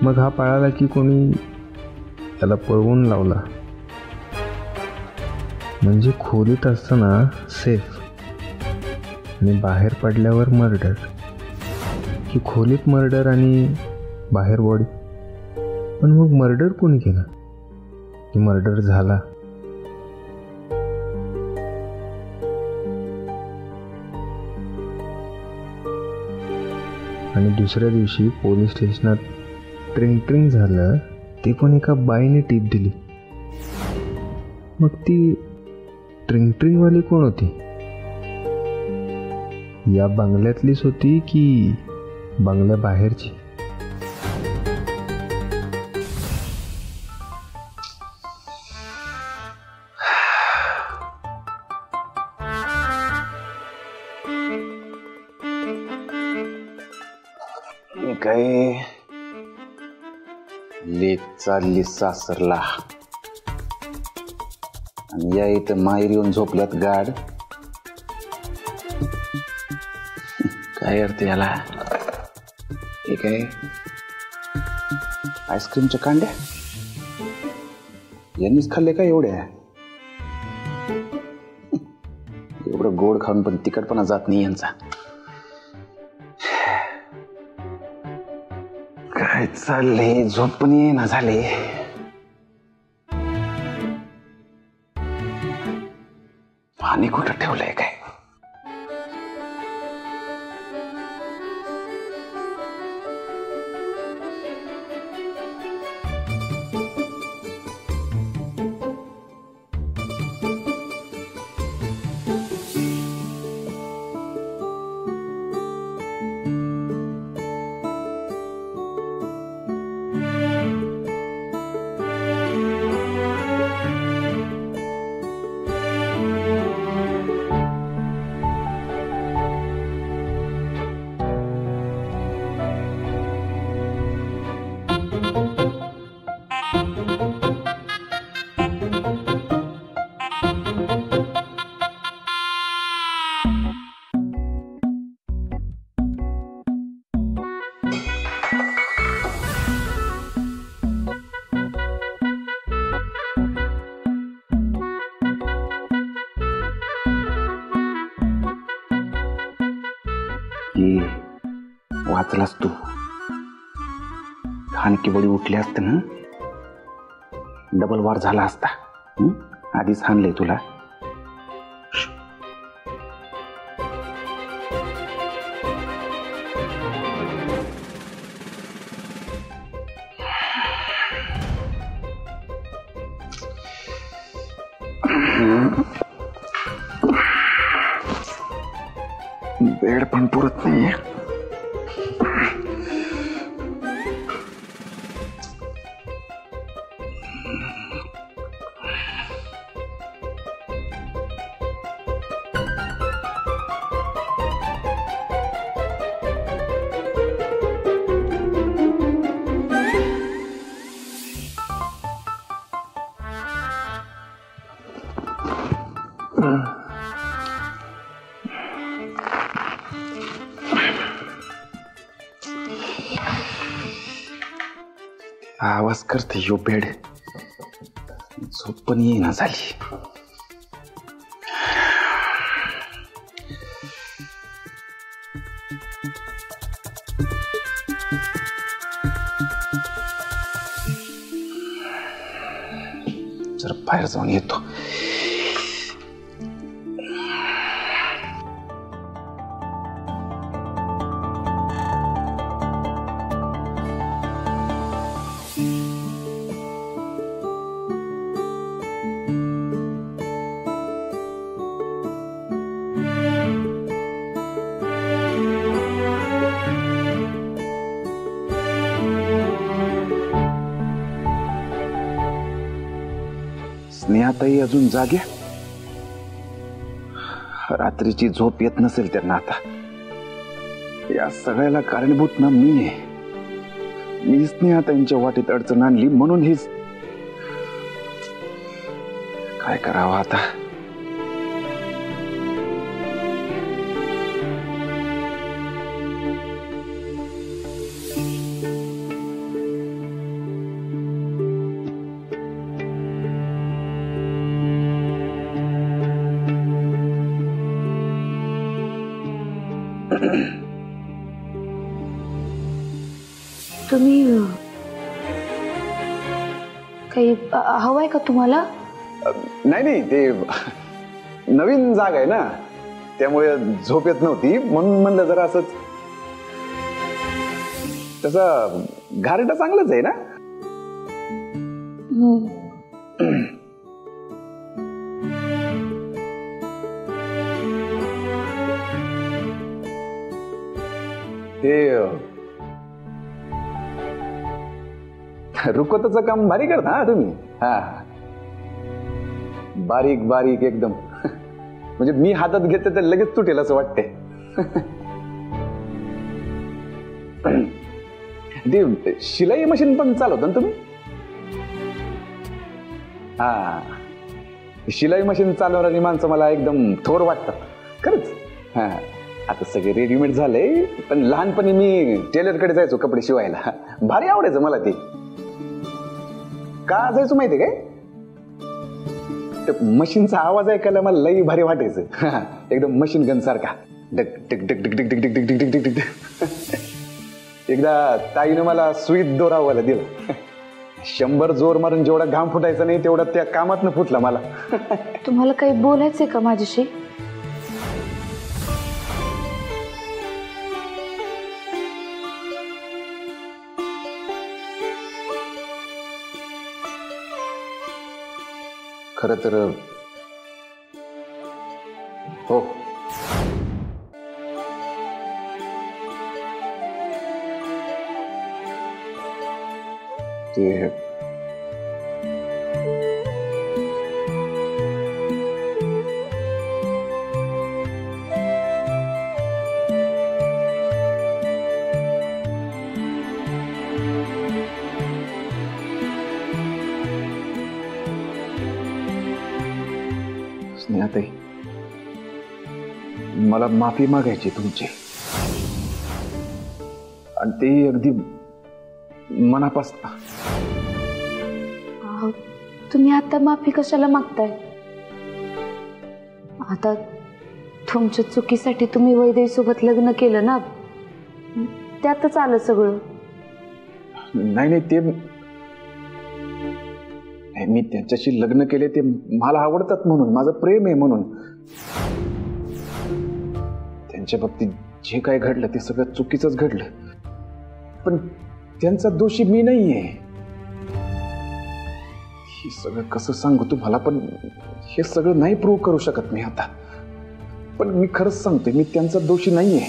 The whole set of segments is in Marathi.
मग हा पळाला की कोणी त्याला पळवून लावला, म्हणजे खोलीत असताना सेफ आणि बाहेर पडल्यावर मर्डर, की खोलीत मर्डर आणि बाहेर बॉडी. पण मग मर्डर कोणी केला की मर्डर झाला? आणि दुसऱ्या दिवशी पोलीस स्टेशनात ट्रिंग झालं, ते पण एका बाईने टीप दिली. मग ती ट्रिंगवाली कोण होती? या बंगल्यातलीच होती की बंगल्या बाहेरची? काय लेक चालली सासरला आणि या इथं माहेर येऊन झोपल्यात गाड. काय अर्थ याला? ठीक आहे, आईस्क्रीमच्या कांड्या यांनीच खाल्ले का एवढ्या? एवढं गोड खाऊन पण तिखटपणा जात नाही यांचा. काय चालले, झोप पण येईना झाले. पाणी कुठं ठेवलंय काय? वाचलास तू? हानकी बळी उठली असते ना, डबल वार झाला असता. आधीच हाणले तुला. बेड पण पुरत नाहीये. आवाज करते यो बेड. झोप पण येईना झाली. जरा बाहेर जाऊन येतो. स्नेहाताई अजून जाग्या? रात्रीची झोप येत नसेल त्यांना आता. या सगळ्याला कारणीभूत ना मी आहे. मी स्नेहाताईंच्या वाटेत अडचण आणली म्हणून हीच. काय करावं आता? तुम्ही काही हवंय का तुम्हाला? नाही नाही, ते नवीन जागा आहे ना, त्यामुळे झोप येत नव्हती म्हणून म्हणलं जरा असंच. तसं गारठा चांगलंच आहे ना? ते रुकवताचं काम भारी करता हा तुम्ही. हा, बारीक बारीक एकदम. म्हणजे मी हातात घेते तर लगेच तुटेल असं वाटते. ते शिलाई मशीन पण चालवता ना तुम्ही? हा, शिलाई मशीन चालवणारी माणसं मला एकदम थोर वाटतात खरंच. हा, आता सगळे रेडीमेड झाले, पण लहानपणी मी टेलरकडे जायचो कपडे शिवायला. भारी आवडायचं मला ते. का जायचो माहितीये काय? मशीनचा आवाज ऐकायला मला लई भारी वाटायचं. एकदम मशीन गन सारखा. Duck duck duck duck duck duck duck duck duck duck duck. एकदा ताईनं मला सुईत दोरावायला दिलं. 100 जोर मारून जेवढा घाम फुटायचा नाही तेवढा त्या कामातनं फुटला मला. तुम्हाला काही बोलायचंय का माझ्याशी? खरं तर हो. ते स्नेहाताई, मला माफी मागायची तुमची, आणि ते अगदी मनापासून. तुम्ही आता माफी कशाला मागताय? आता तुमच्या चुकीसाठी तुम्ही वैदेवी सोबत लग्न केलं ना, त्यातच आलं सगळं. नाही नाही, ते मी त्यांच्याशी लग्न केले ते मला आवडतात म्हणून, माझं प्रेम आहे म्हणून. त्यांच्या बाबतीत जे काय घडलं ते सगळं चुकीचंच घडलं, पण त्यांचा दोषी मी नाहीये. हे सगळं कसं सांगू तुम्हाला, पण हे सगळं नाही प्रूव्ह करू शकत मी आता. पण मी खरंच सांगतोय, मी त्यांचा दोषी नाहीये.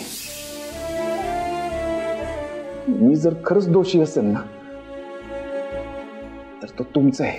मी जर खरंच दोषी असेल ना, तर तो तुमचा आहे.